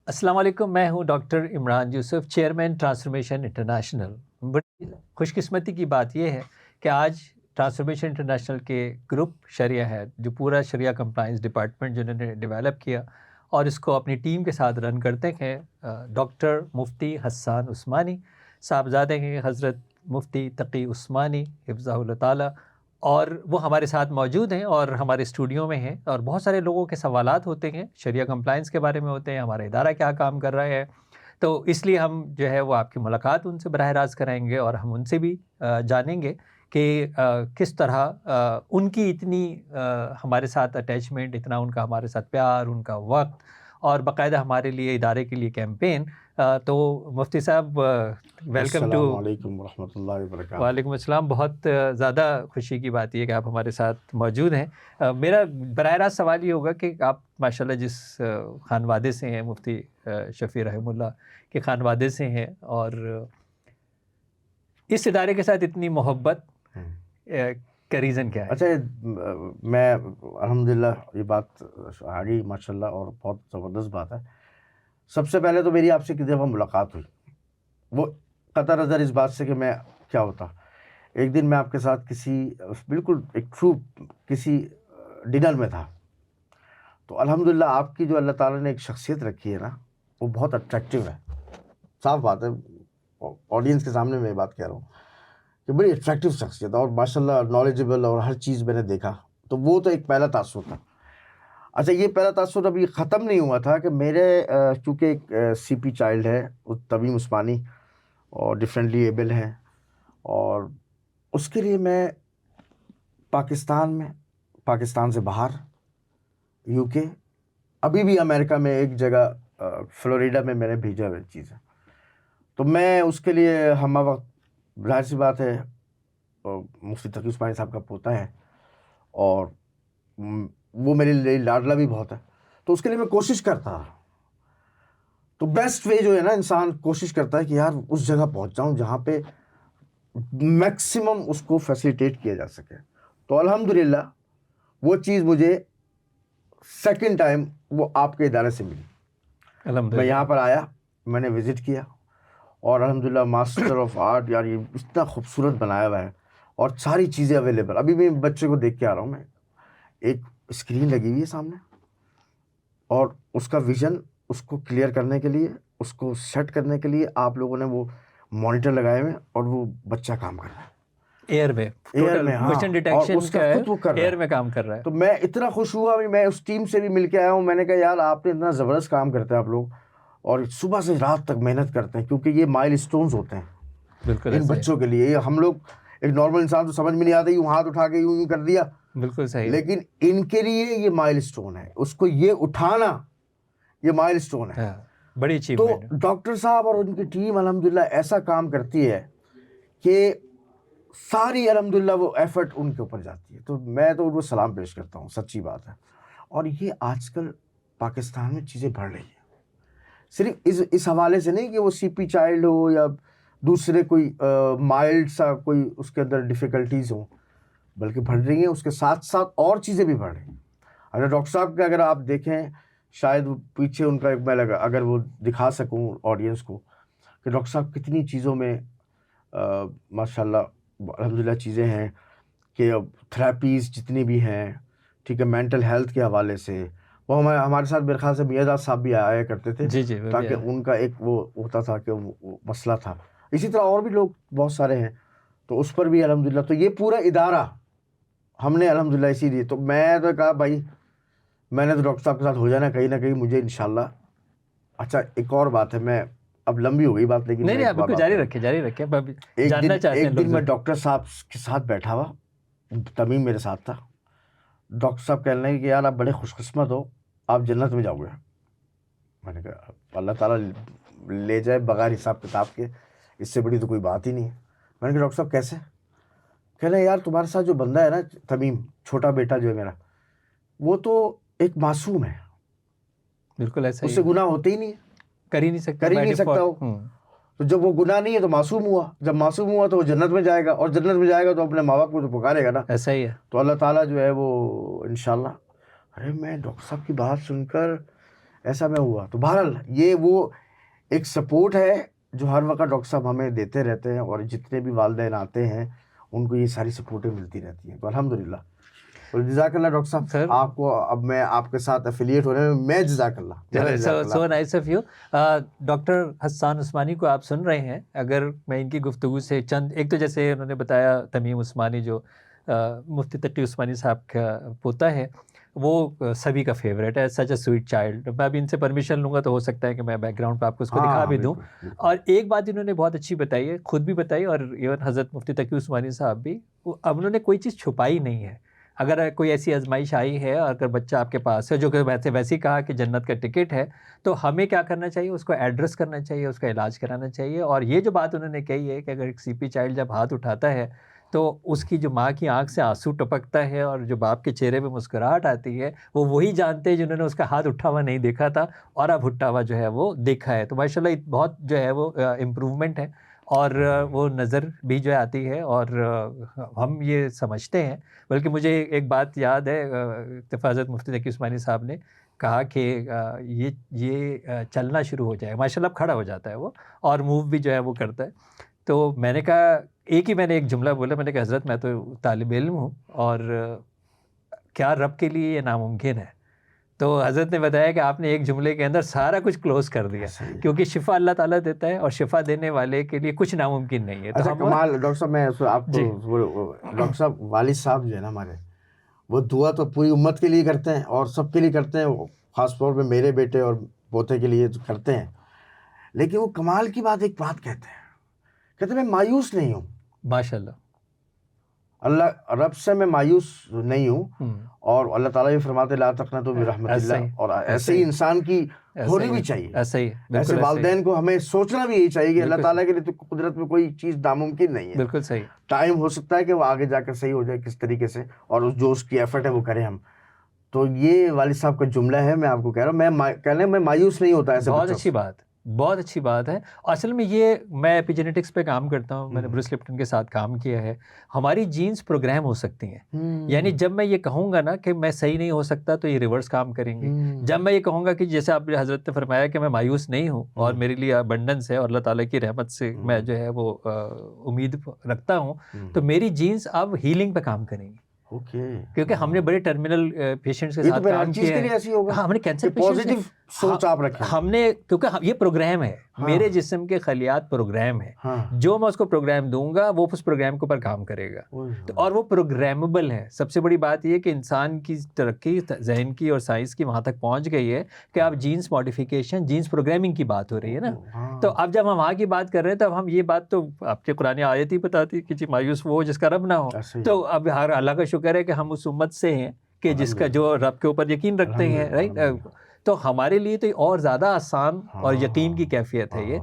السلام علیکم، میں ہوں ڈاکٹر عمران یوسف، چیئرمین ٹرانسفارمیشن انٹرنیشنل۔ بڑی خوش قسمتی کی بات یہ ہے کہ آج ٹرانسفارمیشن انٹرنیشنل کے گروپ شریعہ ہے، جو پورا شریعہ کمپلائنس ڈپارٹمنٹ جنہوں نے ڈیولپ کیا اور اس کو اپنی ٹیم کے ساتھ رن کرتے ہیں، ڈاکٹر مفتی حسان عثمانی صاحبزادے ہیں، حضرت مفتی تقی عثمانی حفظہ اللہ تعالیٰ، اور وہ ہمارے ساتھ موجود ہیں اور ہمارے اسٹوڈیو میں ہیں، اور بہت سارے لوگوں کے سوالات ہوتے ہیں شریعہ کمپلائنس کے بارے میں، ہوتے ہیں ہمارا ادارہ کیا کام کر رہا ہے، تو اس لیے ہم جو ہے وہ آپ کی ملاقات ان سے براہ راست کرائیں گے، اور ہم ان سے بھی جانیں گے کہ کس طرح ان کی اتنی ہمارے ساتھ اٹیچمنٹ، اتنا ان کا ہمارے ساتھ پیار، ان کا وقت، اور باقاعدہ ہمارے لیے ادارے کے لیے کیمپین۔ تو مفتی صاحب ویلکم ٹو۔ السلام علیکم ورحمۃ اللہ وبرکاتہ۔ وعلیکم السلام۔ بہت زیادہ خوشی کی بات یہ ہے کہ آپ ہمارے ساتھ موجود ہیں۔ میرا براہ راست سوال یہ ہوگا کہ آپ ماشاءاللہ جس خانوادے سے ہیں، مفتی شفیع رحم اللہ کے خانوادے سے ہیں، اور اس ادارے کے ساتھ اتنی محبت کا ریزن کیا ہے؟ اچھا، میں الحمدللہ یہ بات آ گئی ماشاء اللہ، اور بہت زبردست بات ہے۔ سب سے پہلے تو میری آپ سے کتنی دفعہ ملاقات ہوئی، وہ قطع نظر اس بات سے کہ میں کیا ہوتا، ایک دن میں آپ کے ساتھ کسی بالکل ایک ٹرو کسی ڈنر میں تھا، تو الحمدللہ آپ کی جو اللہ تعالیٰ نے ایک شخصیت رکھی ہے نا، وہ بہت اٹریکٹیو ہے۔ صاف بات ہے، آڈینس کے سامنے میں یہ بات کہہ رہا ہوں کہ بڑی اٹریکٹیو شخصیت ہے، اور ماشاء اللہ نالجبل، اور ہر چیز میں نے دیکھا، تو وہ تو ایک پہلا تاثر تھا۔ اچھا، یہ پہلا تاثر ابھی ختم نہیں ہوا تھا کہ میرے چونکہ ایک سی پی چائلڈ ہے تمیم عثمانی، اور ڈفرینٹلی ایبل ہیں، اور اس کے لیے میں پاکستان میں، پاکستان سے باہر، یو کے، ابھی بھی امریکہ میں ایک جگہ فلوریڈا میں میں نے بھیجا ہوئی چیز ہے، تو میں اس کے لیے ہم وقت، ظاہر سی بات ہے، مفتی تقی عثمانی صاحب کا پوتا ہے، اور وہ میرے لیے لاڈلا بھی بہت ہے، تو اس کے لیے میں کوشش کرتا رہا۔ تو بیسٹ وے جو ہے نا، انسان کوشش کرتا ہے کہ یار اس جگہ پہنچ جاؤں جہاں پہ میکسیمم اس کو فیسیلیٹیٹ کیا جا سکے، تو الحمدللہ وہ چیز مجھے سیکنڈ ٹائم وہ آپ کے ادارے سے ملی۔ میں یہاں پر آیا، میں نے وزٹ کیا، اور الحمدللہ ماسٹر آف آرٹ، یار یہ اتنا خوبصورت بنایا ہوا ہے، اور ساری چیزیں اویلیبل۔ ابھی میں بچے کو دیکھ کے آ رہا ہوں، میں ایک اسکرین لگی ہوئی ہے سامنے، اور اس کا ویژن، اس کو کلیئر کرنے کے لیے، اس کو سیٹ کرنے کے لیے آپ لوگوں نے وہ مانیٹر لگائے ہوئے، اور وہ بچہ کام کر رہا ہے ایئر میں، ہاں، موشن اور ڈیٹیکشن اس کا کا خود وہ کر رہا ایئر ہے، میں کام کر رہا ہے۔ تو میں اتنا خوش ہوا، میں اس ٹیم سے بھی مل کے آیا ہوں، میں نے کہا یار آپ نے اتنا زبردست کام کرتے ہیں آپ لوگ، اور صبح سے رات تک محنت کرتے ہیں، کیونکہ یہ مائل اسٹونز ہوتے ہیں بالکل ان بچوں کے لیے۔ ہم لوگ ایک نارمل انسان تو سمجھ میں نہیں آتا، یوں ہاتھ اٹھا کے یوں کر دیا، بالکل صحیح، لیکن ان کے لیے یہ مائل اسٹون ہے، اس کو یہ اٹھانا، یہ مائل اسٹون ہے۔ بڑی تو اچیومنٹ۔ ڈاکٹر صاحب اور ان کی ٹیم الحمدللہ ایسا کام کرتی ہے کہ ساری الحمدللہ وہ ایفرٹ ان کے اوپر جاتی ہے، تو میں تو ان کو سلام پیش کرتا ہوں، سچی بات ہے۔ اور یہ آج کل پاکستان میں چیزیں بڑھ رہی ہیں، صرف اس حوالے سے نہیں کہ وہ سی پی چائلڈ ہو یا دوسرے کوئی مائلڈ سا کوئی اس کے اندر ڈیفیکلٹیز ہوں، بلکہ بڑھ رہی ہیں، اس کے ساتھ ساتھ اور چیزیں بھی بڑھ رہی ہیں۔ اگر ڈاکٹر صاحب کے اگر آپ دیکھیں، شاید وہ پیچھے ان کا ایک میں لگا اگر وہ دکھا سکوں آڈینس کو کہ ڈاکٹر صاحب کتنی چیزوں میں ماشاء اللہ الحمدللہ چیزیں ہیں، کہ اب تھراپیز جتنی بھی ہیں، ٹھیک ہے، مینٹل ہیلتھ کے حوالے سے، وہ ہمارے ساتھ میرے خیال سے میاں صاحب بھی آیا کرتے تھے، جی جی، تاکہ ان کا ایک وہ ہوتا تھا کہ وہ مسئلہ تھا، اسی طرح اور بھی لوگ بہت سارے ہیں، تو اس پر بھی الحمدللہ، تو یہ پورا ادارہ ہم نے الحمدللہ اسی لیے، تو میں تو کہا بھائی میں نے تو ڈاکٹر صاحب کے ساتھ ہو جانا کہیں نہ کہیں مجھے انشاءاللہ۔ اچھا، ایک اور بات ہے، میں اب لمبی ہو گئی بات، لیکن نہیں میں نہیں، بالکل جاری رکھیں، جاری رکھیں، جاننا چاہتے ہیں ایک لوگ دن میں ڈاکٹر صاحب کے ساتھ بیٹھا ہوا، تمیم میرے ساتھ تھا، ڈاکٹر صاحب کہنے لگے کہ یار آپ بڑے خوش قسمت ہو، آپ جنت میں جاؤ گے۔ میں نے کہا اللہ تعالیٰ لے جائے بغیر حساب کتاب کے، اس سے بڑی تو کوئی بات ہی نہیں ہے۔ میں نے کہا ڈاکٹر صاحب کیسے؟ کہہ رہے یار تمہارے ساتھ جو بندہ ہے نا تمیم، چھوٹا بیٹا جو ہے میرا، وہ تو ایک معصوم ہے، بالکل ایسا اس ہی سے گناہ ہوتے ہی نہیں ہے، کر ہی نہیں سکتا وہ، تو جب وہ گناہ نہیں ہے تو معصوم ہوا، جب معصوم ہوا تو وہ جنت میں جائے گا، اور جنت میں جائے گا تو اپنے ماں باپ کو تو پکارے گا نا، ایسا ہی ہے۔ تو اللہ تعالیٰ جو ہے وہ انشاءاللہ۔ ارے میں ڈاکٹر صاحب کی بات سن کر ایسا میں ہوا. تو بہرحال یہ وہ ایک سپورٹ ہے جو ہر وقت ڈاکٹر صاحب ہمیں دیتے رہتے ہیں, اور جتنے بھی والدین آتے ہیں ان کو یہ ساری سپورٹیں ملتی رہتی ہیں. تو الحمدللہ. تو جزاک اللہ ڈاکٹر صاحب, سر آپ کو اب میں آپ کے ساتھ افیلیٹ ہو رہے ہیں, میں جزاک اللہ. So nice of you. Doctor Hassan Usmani کو آپ سن رہے ہیں. اگر میں ان کی گفتگو سے چند, ایک تو جیسے انہوں نے بتایا تمیم عثمانی جو مفتی تقی عثمانی صاحب کا پوتا ہے, وہ سبھی کا فیوریٹ ہے, سچ اے سویٹ چائلڈ. میں ابھی ان سے پرمیشن لوں گا تو ہو سکتا ہے کہ میں بیک گراؤنڈ پہ آپ کو اس کو دکھا بھی دوں. اور ایک بات انہوں نے بہت اچھی بتائی ہے, خود بھی بتائی, اور ایون حضرت مفتی تقی عثمانی صاحب بھی. اب انہوں نے کوئی چیز چھپائی نہیں ہے. اگر کوئی ایسی آزمائش آئی ہے اور اگر بچہ آپ کے پاس ہے جو کہ ویسے ہی کہا کہ جنت کا ٹکٹ ہے, تو ہمیں کیا کرنا چاہیے, اس کو ایڈریس کرنا چاہیے, اس کا علاج کرانا چاہیے. اور یہ جو بات انہوں نے کہی ہے کہ اگر ایک سی پی چائلڈ جب ہاتھ اٹھاتا ہے تو اس کی جو ماں کی آنکھ سے آنسو ٹپکتا ہے اور جو باپ کے چہرے پہ مسکراہٹ آتی ہے, وہ وہی جانتے ہیں جنہوں نے اس کا ہاتھ اٹھا ہوا نہیں دیکھا تھا اور اب اٹھا ہوا جو ہے وہ دیکھا ہے. تو ماشاءاللہ بہت جو ہے وہ امپروومنٹ ہے, اور وہ نظر بھی جو آتی ہے, اور ہم یہ سمجھتے ہیں. بلکہ مجھے ایک بات یاد ہے, حضرت مفتی تقی عثمانی صاحب نے کہا کہ یہ چلنا شروع ہو جائے, ماشاءاللہ اب کھڑا ہو جاتا ہے وہ, اور موو بھی جو ہے وہ کرتا ہے. تو میں نے کہا, میں نے ایک جملہ بولا, میں نے کہا حضرت میں تو طالب علم ہوں, اور کیا رب کے لیے یہ ناممکن ہے؟ تو حضرت نے بتایا کہ آپ نے ایک جملے کے اندر سارا کچھ کلوز کر دیا, کیونکہ شفا اللہ تعالیٰ دیتا ہے, اور شفا دینے والے کے لیے کچھ ناممکن نہیں ہے. اچھا کمال ڈاکٹر صاحب, میں آپ کو ڈاکٹر صاحب والد صاحب جو ہے نا ہمارے, وہ دعا تو پوری امت کے لیے کرتے ہیں اور سب کے لیے کرتے ہیں, خاص طور پہ میرے بیٹے اور پوتے کے لیے کرتے ہیں. لیکن وہ کمال کی بات ایک بات کہتے ہیں میں مایوس نہیں ہوں. ماشاءاللہ, اللہ رب سے میں مایوس نہیں ہوں, اور اللہ تعالیٰ بھی فرماتے لا تقنطوا من رحمت اللہ, اور ایسے ہی انسان کی ہونی بھی چاہیے. ایسے والدین کو ہمیں سوچنا بھی یہی چاہیے کہ اللہ تعالیٰ کے لیے تو قدرت میں کوئی چیز ناممکن نہیں ہے. بالکل صحیح. ٹائم ہو سکتا ہے کہ وہ آگے جا کر صحیح ہو جائے کس طریقے سے, اور جو اس کی ایفرٹ ہے وہ کریں ہم. تو یہ والد صاحب کا جملہ ہے, میں آپ کو کہہ رہا ہوں, میں میں مایوس نہیں ہوتا ایسے. بہت اچھی بات, بہت اچھی بات ہے. اصل میں یہ میں ایپی جینیٹکس پہ کام کرتا ہوں, میں نے بروس لپٹن کے ساتھ کام کیا ہے. ہماری جینز پروگرام ہو سکتی ہیں, یعنی جب میں یہ کہوں گا نا کہ میں صحیح نہیں ہو سکتا تو یہ ریورس کام کریں گے. جب میں یہ کہوں گا کہ جیسے آپ حضرت نے فرمایا کہ میں مایوس نہیں ہوں اور میرے لیے ابنڈنس ہے اور اللہ تعالیٰ کی رحمت سے میں جو ہے وہ امید رکھتا ہوں, تو میری جینز اب ہیلنگ پہ کام کریں گی. کیونکہ ہم نے بڑے ٹرمینل پیشنٹس کے ساتھ کام کیا ہے. ہاں, ہم نے کینسر پیشنٹس سوچ آپ رکھیں, ہم نے, کیونکہ یہ پروگرام ہے, میرے جسم کے خلیات پروگرام ہے, جو میں اس کو پروگرام دوں گا وہ اس پروگرام کے اوپر کام کرے گا, اور وہ پروگرامیبل ہے. سب سے بڑی بات یہ کہ انسان کی ترقی ذہن کی اور سائنس کی وہاں تک پہنچ گئی ہے کہ اب جینس ماڈیفیکیشن, جینس پروگرامنگ کی بات ہو رہی ہے نا. تو اب جب ہم وہاں کی بات کر رہے ہیں تو اب ہم یہ بات تو آپ کے قرآن آیت ہی بتاتی کہ مایوس وہ جس کا رب نہ ہو. تو اب ہر اللہ کا شکر ہے کہ ہم اس امت سے ہیں کہ جس کا جو رب کے اوپر یقین رکھتے ہیں, رائٹ. تو ہمارے لیے تو اور زیادہ آسان اور یقین کی کیفیت ہے یہ.